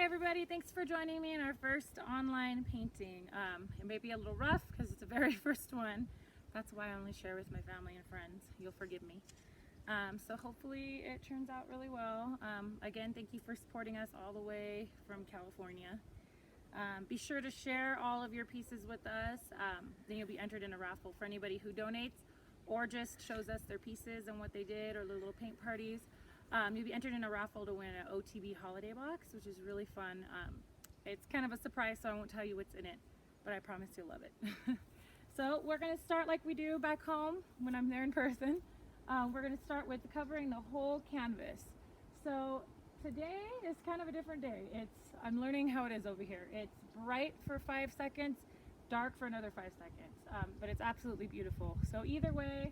everybody, thanks for joining me in our first online painting. It may be a little rough because it's the very first one. That's why I only share with my family and friends. You'll forgive me. So hopefully it turns out really well. Again, thank you for supporting us all the way from California. Be sure to share all of your pieces with us. Then you'll be entered in a raffle for anybody who donates or just shows us their pieces and what they did, or their little paint parties. You'll be entered in a raffle to win an OTB holiday box, which is really fun. It's kind of a surprise, so I won't tell you what's in it, but I promise you'll love it. So we're going to start like we do back home when I'm there in person. We're going to start with covering the whole canvas. So today is kind of a different day. I'm learning how it is over here. It's bright for 5 seconds, dark for another 5 seconds, but it's absolutely beautiful. So either way,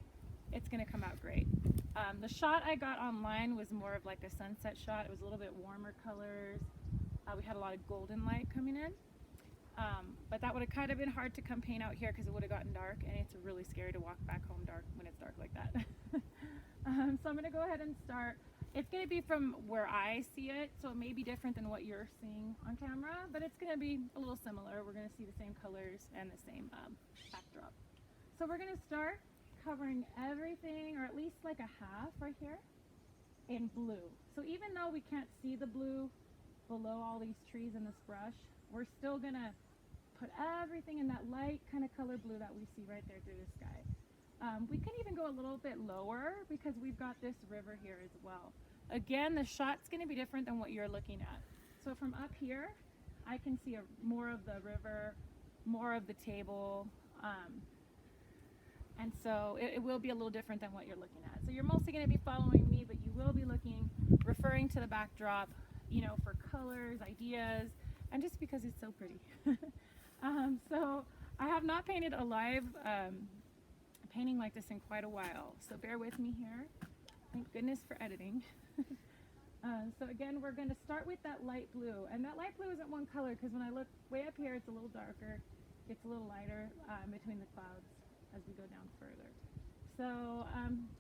it's going to come out great. The shot I got online was more of like a sunset shot. It was a little bit warmer colors. We had a lot of golden light coming in, but that would have kind of been hard to come paint out here because it would have gotten dark, and it's really scary to walk back home dark when it's dark like that. So I'm going to go ahead and start. It's going to be from where I see it, so it may be different than what you're seeing on camera, but it's going to be a little similar. We're going to see the same colors and the same backdrop. So we're going to start covering everything, or at least like a half right here, in blue. So even though we can't see the blue below all these trees in this brush, we're still going to put everything in that light kind of color blue that we see right there through the sky. We can even go a little bit lower because we've got this river here as well. Again, the shot's going to be different than what you're looking at. So from up here, I can see more of the river, more of the table, and so it will be a little different than what you're looking at. So you're mostly going to be following me, but you will be referring to the backdrop, for colors, ideas, and just because it's so pretty. So I have not painted a live painting like this in quite a while, so bear with me here. Thank goodness for editing. So again, we're going to start with that light blue, and that light blue isn't one color because when I look way up here, it's a little darker, it's a little lighter between the clouds as we go down further. So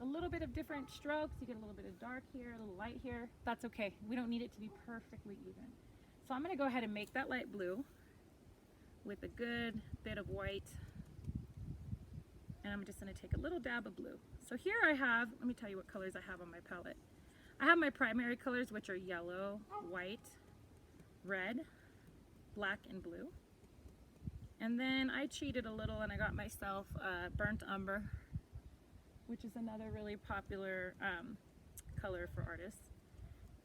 a little bit of different strokes. You get a little bit of dark here, a little light here. That's okay. We don't need it to be perfectly even. So I'm going to go ahead and make that light blue with a good bit of white. And I'm just going to take a little dab of blue. So here I have, let me tell you what colors I have on my palette. I have my primary colors, which are yellow, white, red, black, and blue. And then I cheated a little and I got myself burnt umber, which is another really popular color for artists.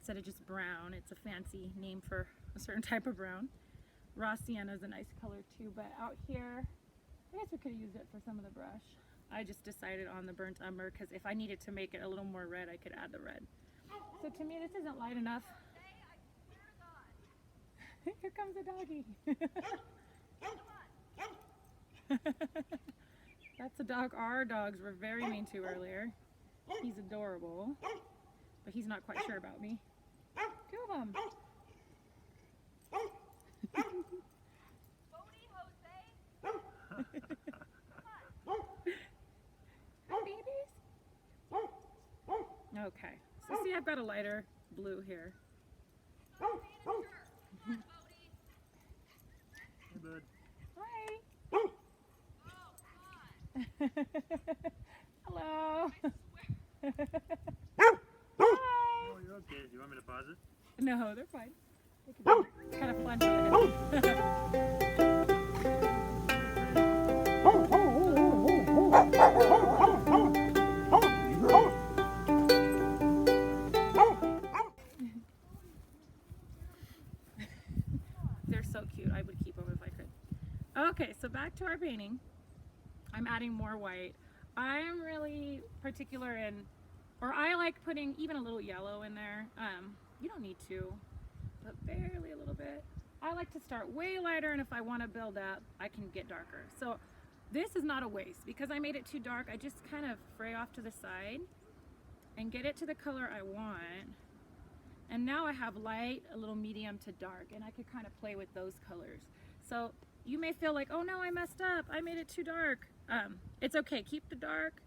Instead of just brown, it's a fancy name for a certain type of brown. Raw sienna is a nice color too, but out here, I guess we could have used it for some of the brush. I just decided on the burnt umber because if I needed to make it a little more red, I could add the red. So to me, this isn't light enough. Here comes a doggy. That's a dog our dogs were very mean to earlier. He's adorable, but he's not quite sure about me. Two of them. Okay, so see, I've got a lighter blue here. Hey, bud. Hi. Hello. Hi. Oh, you're okay. Do you want me to pause it? No, they're fine. It's kind of fun for them. They're so cute. I would keep them if I could. Okay, so back to our painting. I'm adding more white. I'm really particular or I like putting even a little yellow in there. You don't need to, but barely a little bit. I like to start way lighter, and if I want to build up, I can get darker. So this is not a waste because I made it too dark. I just kind of fray off to the side and get it to the color I want. And now I have light, a little medium to dark, and I could kind of play with those colors. So you may feel like, oh no, I messed up. I made it too dark. It's okay. Keep the dark,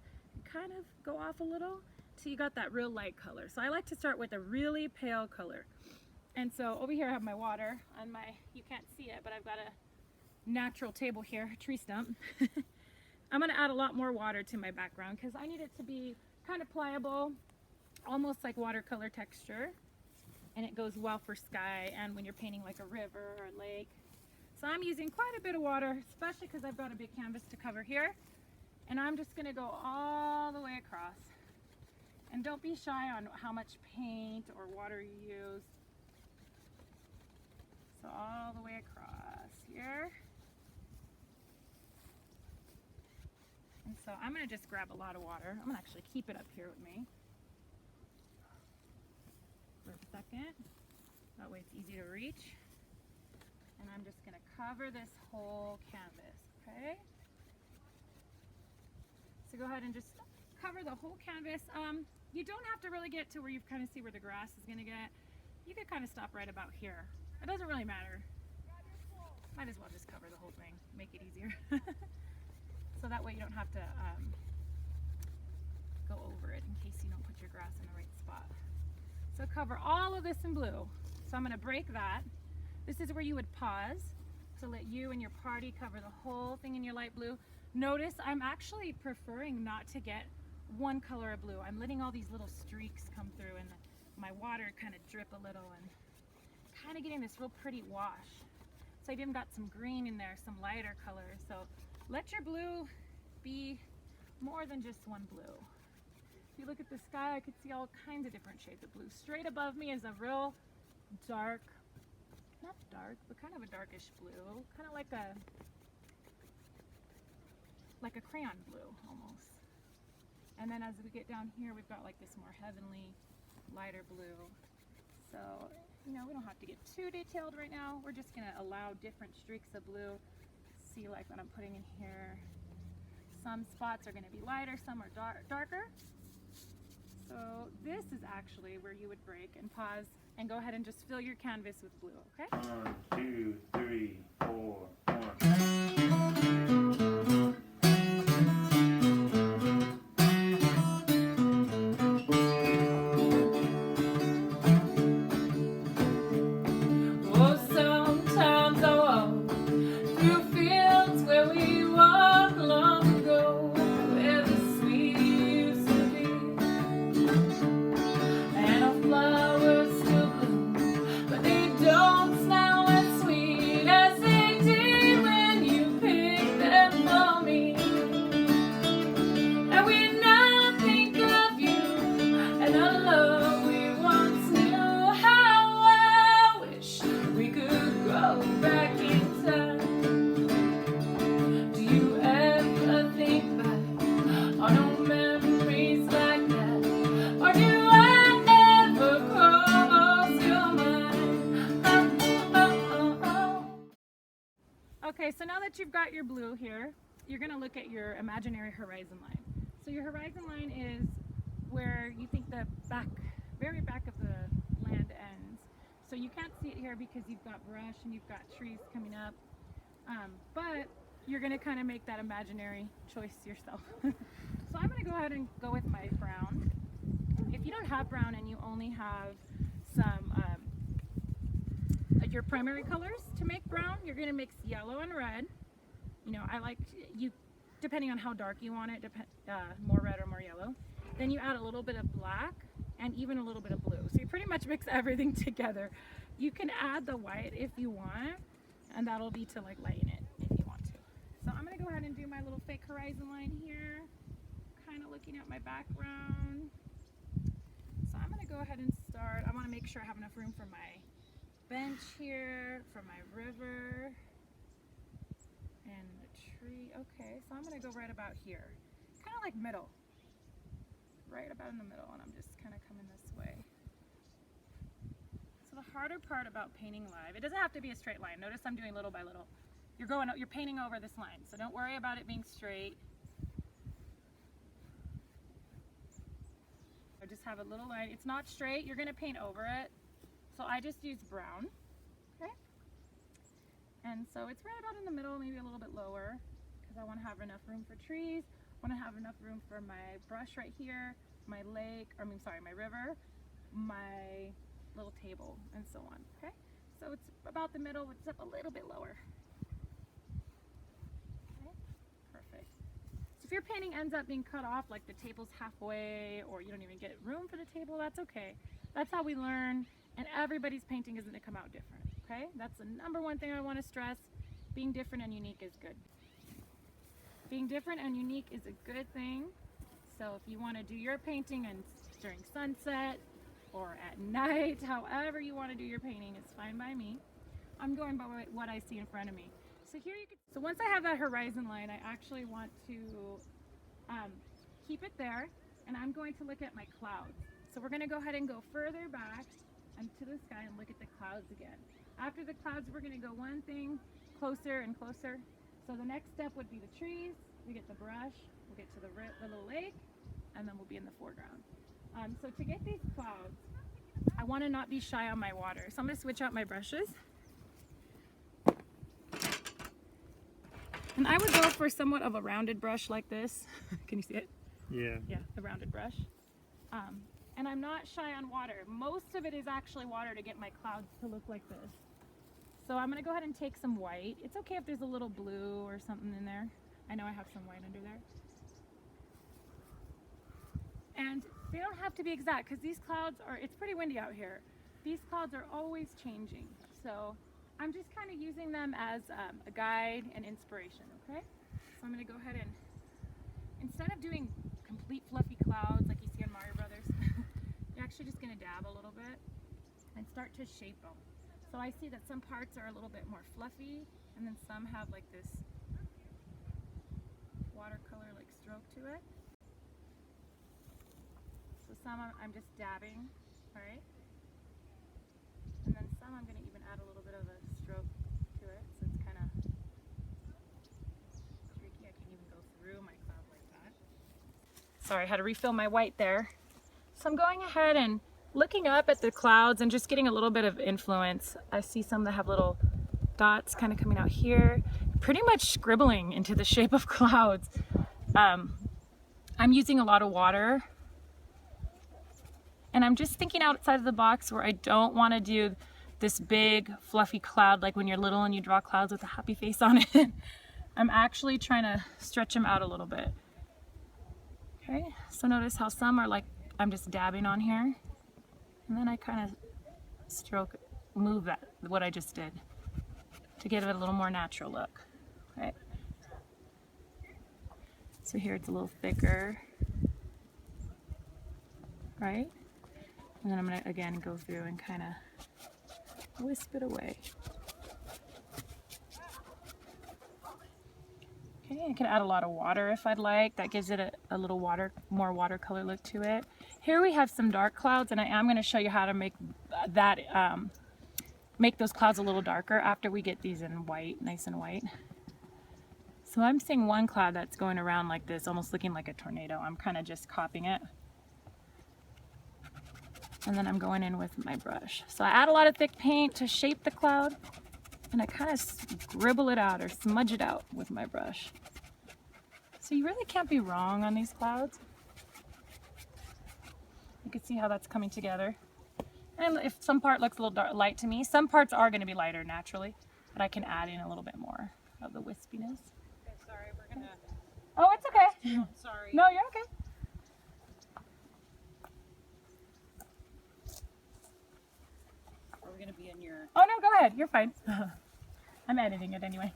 kind of go off a little till you got that real light color. So I like to start with a really pale color. And so over here I have my water on my, you can't see it, but I've got a natural table here, a tree stump. I'm gonna add a lot more water to my background because I need it to be kind of pliable, almost like watercolor texture. And it goes well for sky and when you're painting like a river or a lake. So I'm using quite a bit of water, especially because I've got a big canvas to cover here. And I'm just gonna go all the way across. And don't be shy on how much paint or water you use. So all the way across here. And so I'm gonna just grab a lot of water. I'm gonna actually keep it up here with me for a second. That way it's easy to reach. And I'm just gonna cover this whole canvas, okay? So go ahead and just cover the whole canvas. You don't have to really get to where you kind of see where the grass is gonna get. You could kind of stop right about here. It doesn't really matter. Might as well just cover the whole thing, make it easier. So that way you don't have to go over it in case you don't put your grass in the right spot. So cover all of this in blue. So I'm gonna break that. This is where you would pause to let you and your party cover the whole thing in your light blue. Notice I'm actually preferring not to get one color of blue. I'm letting all these little streaks come through and my water kind of drip a little and kind of getting this real pretty wash. So I've even got some green in there, some lighter colors. So let your blue be more than just one blue. If you look at the sky, I could see all kinds of different shades of blue. Straight above me is a real dark, not dark, but kind of a darkish blue, kind of like a crayon blue almost. And then as we get down here, we've got like this more heavenly, lighter blue. So, you know, we don't have to get too detailed right now. We're just gonna allow different streaks of blue. See, like what I'm putting in here. Some spots are gonna be lighter, some are darker. So this is actually where you would break and pause and go ahead and just fill your canvas with blue, okay? 1, 2, 3, 4, 1. Okay, so now that you've got your blue here, you're going to look at your imaginary horizon line. So your horizon line is where you think the very back of the land ends. So you can't see it here because you've got brush and you've got trees coming up. But you're going to kind of make that imaginary choice yourself. So I'm going to go ahead and go with my brown. If you don't have brown and you only have some your primary colors to make brown, you're going to mix yellow and red. You know, I like you, depending on how dark you want it, more red or more yellow. Then you add a little bit of black and even a little bit of blue. So you pretty much mix everything together. You can add the white if you want, and that'll be to like lighten it if you want to. So I'm going to go ahead and do my little fake horizon line here, kind of looking at my background. So I'm going to go ahead and start. I want to make sure I have enough room for my bench here, for my river and the tree. Okay, so I'm going to go right about here, kind of like middle, right about in the middle, and I'm just kind of coming this way. So the harder part about painting live, it doesn't have to be a straight line. Notice I'm doing little by little. You're painting over this line, so don't worry about it being straight. Or just have a little line. It's not straight, you're going to paint over it. So I just use brown, okay? And so it's right about in the middle, maybe a little bit lower, because I want to have enough room for trees. I want to have enough room for my brush right here, my lake, my river, my little table and so on, okay? So it's about the middle, it's up a little bit lower. Okay, perfect. So if your painting ends up being cut off, like the table's halfway or you don't even get room for the table, that's okay. That's how we learn, and everybody's painting is going to come out different, okay? That's the number one thing I want to stress. Being different and unique is good. Being different and unique is a good thing. So if you want to do your painting and during sunset or at night, however you want to do your painting, it's fine by me. I'm going by what I see in front of me. So here you can, so once I have that horizon line, I actually want to keep it there, and I'm going to look at my clouds. So we're going to go ahead and go further back into the sky and look at the clouds again. After the clouds, we're going to go one thing closer and closer. So the next step would be the trees. We get the brush, we'll get to the little lake, and then we'll be in the foreground. So to get these clouds, I want to not be shy on my water. So I'm going to switch out my brushes. And I would go for somewhat of a rounded brush like this. Can you see it? Yeah. Yeah, the rounded brush. And I'm not shy on water. Most of it is actually water to get my clouds to look like this. So I'm going to go ahead and take some white. It's okay if there's a little blue or something in there. I know I have some white under there. And they don't have to be exact because these clouds are, it's pretty windy out here. These clouds are always changing. So I'm just kind of using them as a guide and inspiration, okay? So I'm going to go ahead and, instead of doing complete fluffy clouds like you see on Mario Brothers, you're actually just going to dab a little bit and start to shape them. So I see that some parts are a little bit more fluffy, and then some have like this watercolor like stroke to it. So some I'm just dabbing, right? And then some I'm going to even add a little bit of a stroke to it, so it's kind of tricky. I can even go through my cloud like that. Sorry, I had to refill my white there. So I'm going ahead and looking up at the clouds and just getting a little bit of influence. I see some that have little dots kind of coming out here, pretty much scribbling into the shape of clouds. I'm using a lot of water, and I'm just thinking outside of the box where I don't want to do this big fluffy cloud like when you're little and you draw clouds with a happy face on it. I'm actually trying to stretch them out a little bit. Okay, so notice how some are like I'm just dabbing on here. And then I kind of move that, what I just did, to give it a little more natural look, right? So here it's a little thicker, right? And then I'm gonna, again, go through and kind of wisp it away. Okay, I can add a lot of water if I'd like. That gives it a little more watercolor look to it. Here we have some dark clouds, and I am going to show you how to make that, make those clouds a little darker after we get these in white, nice and white. So I'm seeing one cloud that's going around like this, almost looking like a tornado. I'm kind of just copying it. And then I'm going in with my brush. So I add a lot of thick paint to shape the cloud, and I kind of scribble it out or smudge it out with my brush. So you really can't be wrong on these clouds. You can see how that's coming together. And if some part looks a little light to me, some parts are going to be lighter naturally, but I can add in a little bit more of the wispiness. Okay, sorry, we're gonna... Oh, it's okay. No, sorry. No, you're okay. Are we gonna be in your... Oh no, go ahead. You're fine. I'm editing it anyway.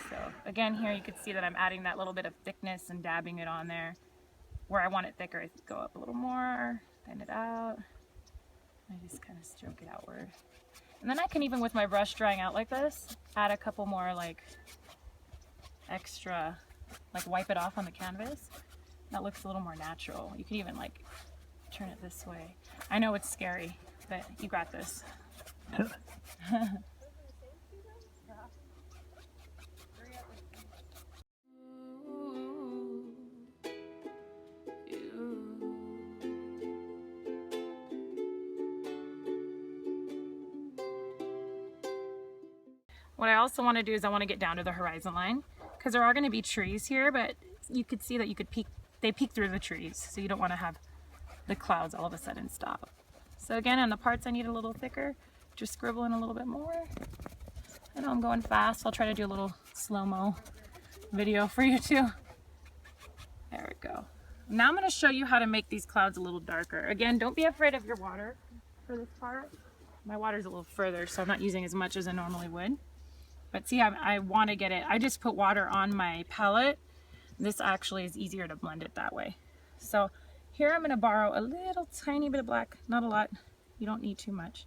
So again, here you can see that I'm adding that little bit of thickness and dabbing it on there. Where I want it thicker, I go up a little more, thin it out. I just kind of stroke it outward. And then I can, even with my brush drying out like this, add a couple more like extra, like wipe it off on the canvas. That looks a little more natural. You can even like turn it this way. I know it's scary, but you got this. What I also want to do is I want to get down to the horizon line, because there are going to be trees here, but you could see that you could peek, they peek through the trees, so you don't want to have the clouds all of a sudden stop. So again, on the parts I need a little thicker, just scribble in a little bit more. I know I'm going fast, I'll try to do a little slow-mo video for you too. There we go. Now I'm going to show you how to make these clouds a little darker. Again, don't be afraid of your water for this part. My water's a little further, so I'm not using as much as I normally would. But see, I want to get it. I just put water on my palette. This actually is easier to blend it that way. So here I'm going to borrow a little tiny bit of black, not a lot. You don't need too much.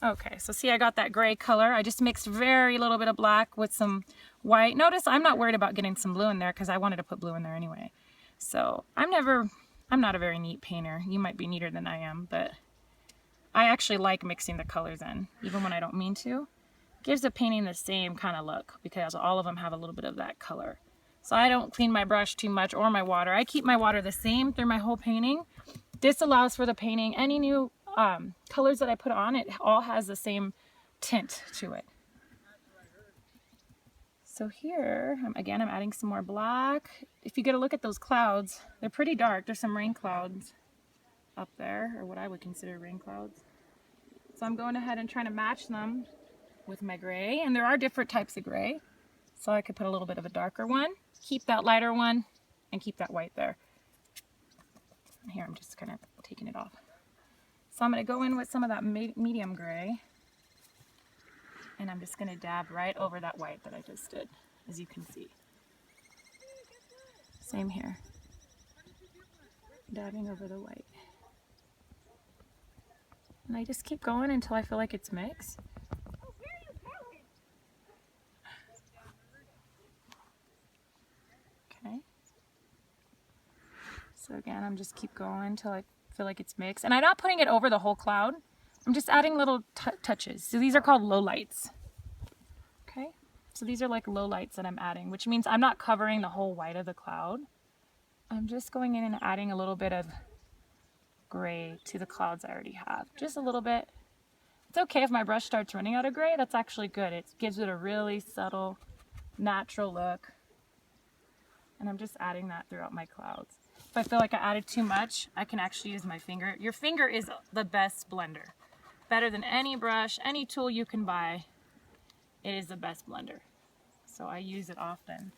Okay, so see, I got that gray color. I just mixed very little bit of black with some white. Notice I'm not worried about getting some blue in there because I wanted to put blue in there anyway. So I'm not a very neat painter. You might be neater than I am, but I actually like mixing the colors in, even when I don't mean to. It gives the painting the same kind of look because all of them have a little bit of that color. So I don't clean my brush too much or my water. I keep my water the same through my whole painting. This allows for the painting, any new colors that I put on, it all has the same tint to it. So here, again, I'm adding some more black. If you get a look at those clouds, they're pretty dark. There's some rain clouds up there, or what I would consider rain clouds. So I'm going ahead and trying to match them with my gray, and there are different types of gray. So I could put a little bit of a darker one, keep that lighter one, and keep that white there. Here, I'm just kind of taking it off. So I'm going to go in with some of that medium gray, and I'm just going to dab right over that white that I just did, as you can see. Same here. Dabbing over the white. And I just keep going until I feel like it's mixed. Okay. So again, I'm just keep going until I feel like it's mixed. And I'm not putting it over the whole cloud. I'm just adding little touches. So these are called low lights. Okay. So these are like low lights that I'm adding, which means I'm not covering the whole white of the cloud. I'm just going in and adding a little bit of gray to the clouds I already have. Just a little bit. It's okay if my brush starts running out of gray. That's actually good. It gives it a really subtle, natural look. And I'm just adding that throughout my clouds. If I feel like I added too much, I can actually use my finger. Your finger is the best blender. Better than any brush, any tool you can buy. It is the best blender. So I use it often.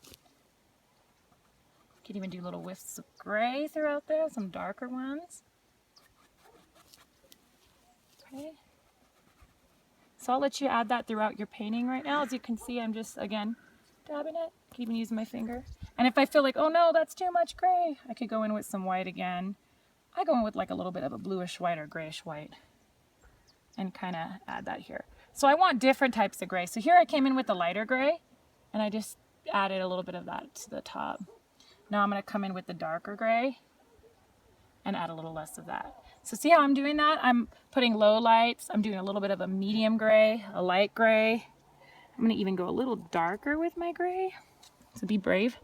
You can even do little whiffs of gray throughout there, some darker ones. Okay. So I'll let you add that throughout your painting right now. As you can see, I'm just, again, dabbing it, even using my finger. And if I feel like, oh no, that's too much gray, I could go in with some white again. I go in with like a little bit of a bluish white or grayish white and kind of add that here. So I want different types of gray. So here I came in with the lighter gray and I just added a little bit of that to the top. Now I'm going to come in with the darker gray and add a little less of that. So see how I'm doing that? I'm putting low lights. I'm doing a little bit of a medium gray, a light gray. I'm going to even go a little darker with my gray. So be brave.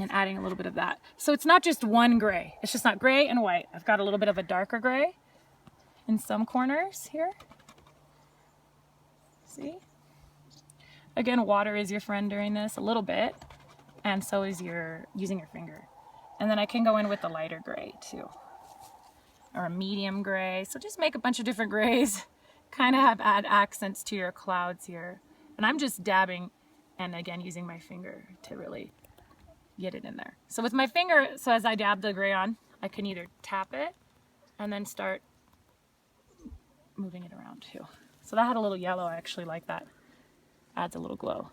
And adding a little bit of that. So it's not just one gray. It's just not gray and white. I've got a little bit of a darker gray in some corners here. See? Again, water is your friend during this a little bit. And so is using your finger. And then I can go in with the lighter gray too. Or a medium gray. So just make a bunch of different grays. Kind of add accents to your clouds here. And I'm just dabbing and again using my finger to really get it in there. So with my finger, so as I dab the gray on, I can either tap it and then start moving it around too. So that had a little yellow. I actually like that. Adds a little glow.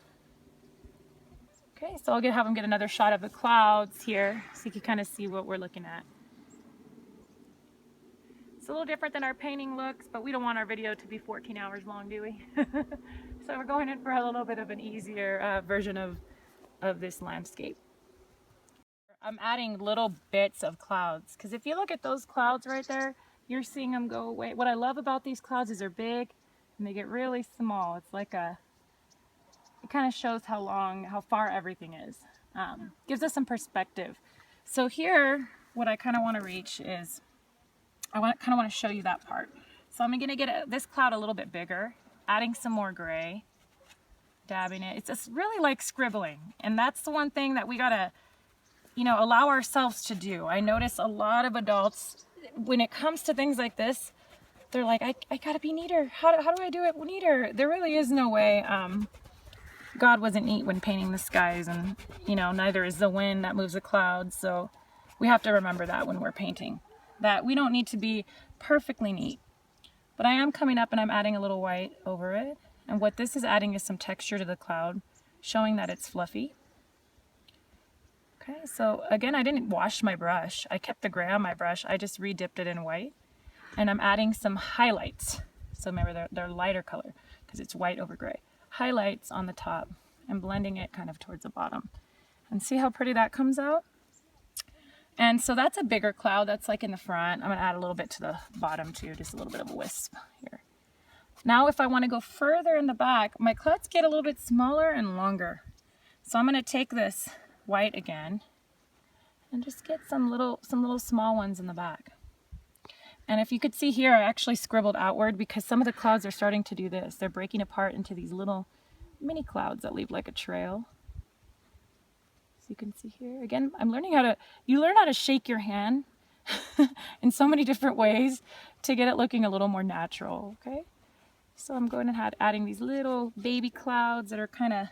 Okay, so I'll have them get another shot of the clouds here so you can kind of see what we're looking at. It's a little different than our painting looks, but we don't want our video to be 14 hours long, do we? So we're going in for a little bit of an easier version of this landscape. I'm adding little bits of clouds because if you look at those clouds right there, you're seeing them go away. What I love about these clouds is they're big and they get really small. It's like it kind of shows how far everything is. Gives us some perspective. So here, what I kind of want to reach is, I kind of want to show you that part. So I'm going to get this cloud a little bit bigger, adding some more gray, dabbing it. It's just really like scribbling. And that's the one thing that we got to allow ourselves to do. I notice a lot of adults, when it comes to things like this, they're like, I gotta be neater. How do I do it neater? There really is no way. God wasn't neat when painting the skies, and neither is the wind that moves the clouds. So we have to remember that when we're painting, that we don't need to be perfectly neat. But I am coming up and I'm adding a little white over it. And what this is adding is some texture to the cloud, showing that it's fluffy. Okay, so again, I didn't wash my brush. I kept the gray on my brush. I just re-dipped it in white. And I'm adding some highlights. So remember, they're lighter color because it's white over gray. Highlights on the top and blending it kind of towards the bottom. And see how pretty that comes out? And so that's a bigger cloud. That's like in the front. I'm going to add a little bit to the bottom too, just a little bit of a wisp here. Now if I want to go further in the back, my clouds get a little bit smaller and longer. So I'm going to take this white again and just get some little small ones in the back. And if you could see here, I actually scribbled outward because some of the clouds are starting to do this. They're breaking apart into these little mini clouds that leave like a trail. So you can see here, again, I'm learning you learn how to shake your hand in so many different ways to get it looking a little more natural, okay? So I'm going ahead adding these little baby clouds that are kind of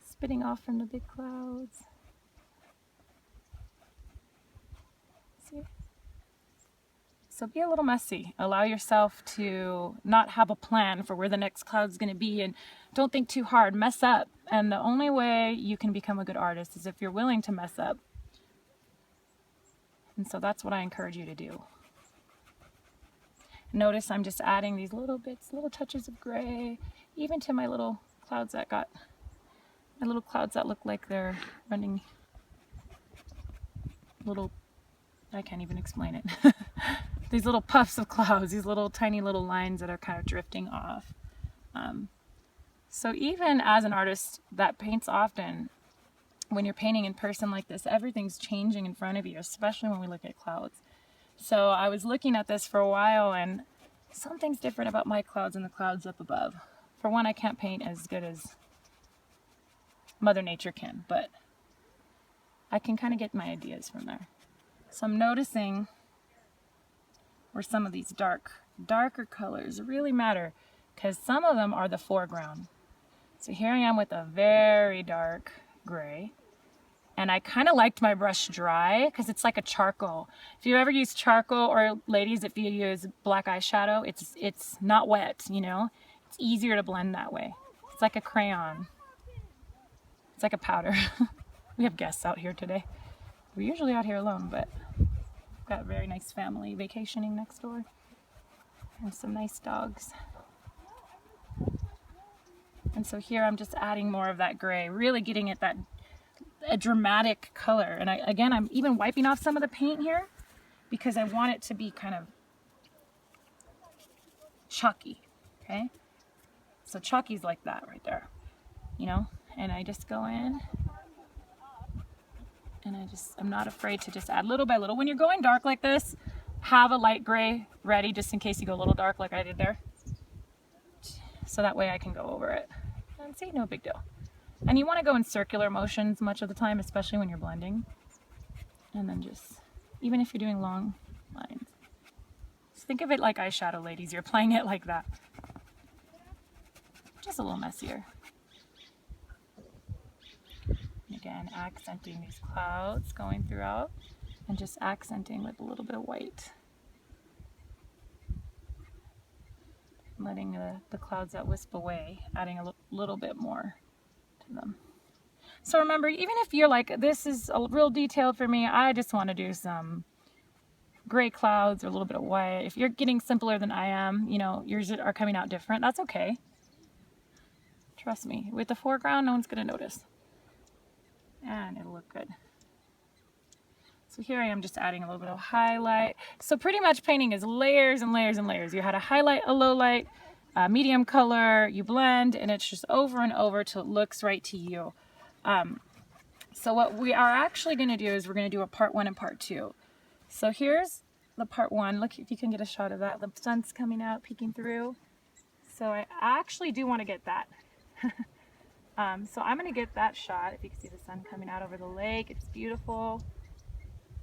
spitting off from the big clouds. See? So be a little messy. Allow yourself to not have a plan for where the next cloud's going to be, and don't think too hard. Mess up. And the only way you can become a good artist is if you're willing to mess up. And so that's what I encourage you to do. Notice I'm just adding these little bits, little touches of gray, even to my little clouds that look like they're running little, I can't even explain it. These little puffs of clouds, these little tiny little lines that are kind of drifting off. So even as an artist that paints often, when you're painting in person like this, everything's changing in front of you, especially when we look at clouds. So I was looking at this for a while, and something's different about my clouds and the clouds up above. For one, I can't paint as good as Mother Nature can, but I can kind of get my ideas from there. So I'm noticing where some of these darker colors really matter, because some of them are the foreground. So here I am with a very dark gray, and I kind of liked my brush dry because it's like a charcoal. If you ever use charcoal, or ladies, if you use black eyeshadow, it's not wet, It's easier to blend that way. It's like a crayon. It's like a powder. We have guests out here today. We're usually out here alone, but we've got a very nice family vacationing next door and some nice dogs. And so here I'm just adding more of that gray, really getting it a dramatic color. And I'm even wiping off some of the paint here because I want it to be kind of chalky, okay? So chalky's like that right there, and I just go in and I'm not afraid to just add little by little. When you're going dark like this, have a light gray ready just in case you go a little dark like I did there. So that way I can go over it. And see, no big deal. And you want to go in circular motions much of the time, especially when you're blending. And then even if you're doing long lines. Just think of it like eyeshadow, ladies. You're applying it like that. Just a little messier. And again, accenting these clouds going throughout, and just accenting with a little bit of white. Letting the clouds that wisp away, adding a little bit more to them. So remember, even if you're like, this is a real detailed for me, I just want to do some gray clouds or a little bit of white. If you're getting simpler than I am, yours are coming out different, that's okay. Trust me, with the foreground, no one's going to notice. And it'll look good. So here I am just adding a little bit of highlight. So pretty much painting is layers and layers and layers. You had a highlight, a low light, a medium color, you blend, and it's just over and over till it looks right to you. So what we are actually going to do is we're going to do a part 1 and part 2. So here's the part 1. Look if you can get a shot of that. The sun's coming out, peeking through. So I actually do want to get that. So I'm gonna get that shot. If you can see the sun coming out over the lake, it's beautiful.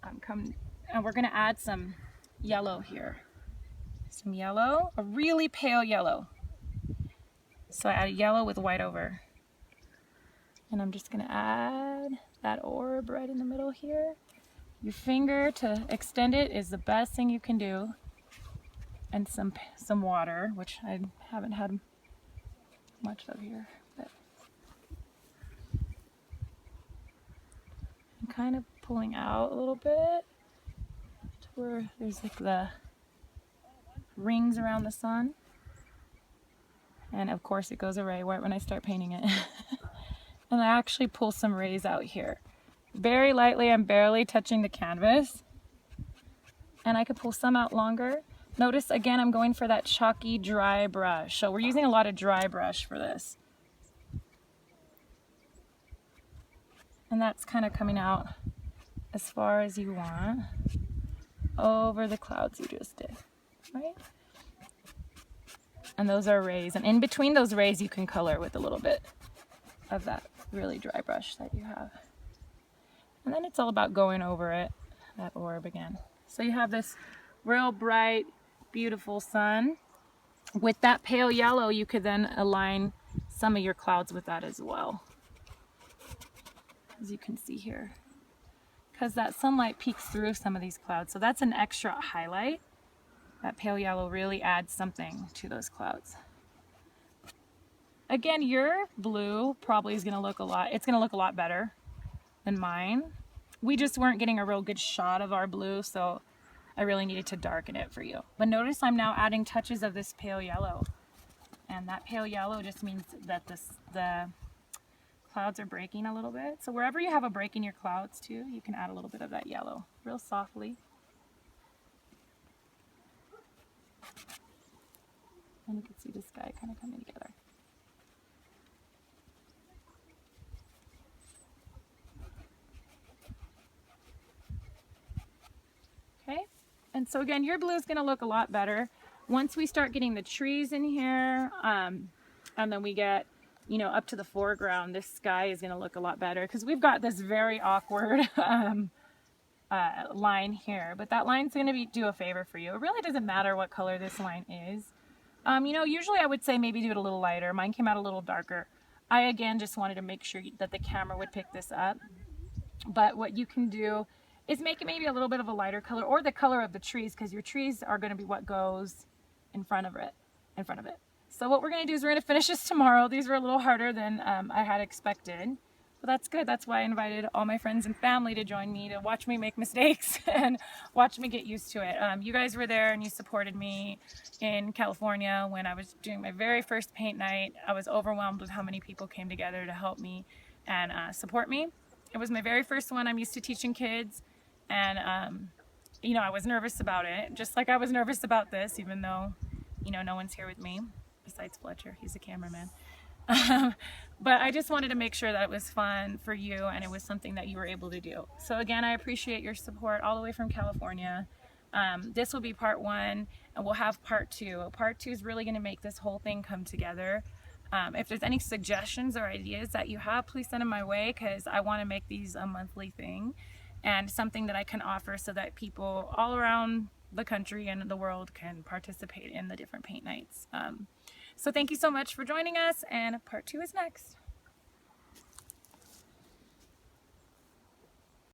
And we're gonna add some yellow here. Some yellow, a really pale yellow. So I add yellow with white over. And I'm just gonna add that orb right in the middle here. Your finger to extend it is the best thing you can do. And some water, which I haven't had much of here. But I'm kind of pulling out a little bit to where there's like the rings around the sun. And of course it goes away when I start painting it. And I actually pull some rays out here. Very lightly, I'm barely touching the canvas. And I could pull some out longer. Notice again, I'm going for that chalky dry brush. So we're using a lot of dry brush for this. And that's kind of coming out as far as you want over the clouds you just did, right? And those are rays. And in between those rays, you can color with a little bit of that really dry brush that you have. And then it's all about going over it, that orb again. So you have this real bright, beautiful sun. With that pale yellow, you could then align some of your clouds with that as well. As you can see here. Because that sunlight peeks through some of these clouds. So that's an extra highlight. That pale yellow really adds something to those clouds. Again, your blue probably is going to look it's going to look a lot better than mine. We just weren't getting a real good shot of our blue, so I really needed to darken it for you. But notice I'm now adding touches of this pale yellow. And that pale yellow just means that the clouds are breaking a little bit. So wherever you have a break in your clouds too, you can add a little bit of that yellow, real softly. And you can see the sky kind of coming together. Okay, and so again, your blue is going to look a lot better once we start getting the trees in here, and then we get, you know, up to the foreground. This sky is going to look a lot better because we've got this very awkward line here, but that line's going to do a favor for you. It really doesn't matter what color this line is. You know, usually I would say maybe do it a little lighter. Mine came out a little darker. I, again, just wanted to make sure that the camera would pick this up. But what you can do is make it maybe a little bit of a lighter color, or the color of the trees, because your trees are going to be what goes in front of it. So what we're going to do is we're going to finish this tomorrow. These were a little harder than I had expected. But that's good. That's why I invited all my friends and family to join me to watch me make mistakes and watch me get used to it. You guys were there and you supported me in California when I was doing my very first paint night. I was overwhelmed with how many people came together to help me and support me. It was my very first one. I'm used to teaching kids, and you know, I was nervous about it, just like I was nervous about this, even though, you know, no one's here with me besides Fletcher. He's a cameraman. But I just wanted to make sure that it was fun for you and it was something that you were able to do. So again, I appreciate your support all the way from California. This will be part 1, and we'll have part 2. Part 2 is really going to make this whole thing come together. If there's any suggestions or ideas that you have, please send them my way, because I want to make these a monthly thing and something that I can offer so that people all around the country and the world can participate in the different paint nights. So thank you so much for joining us, and part 2 is next.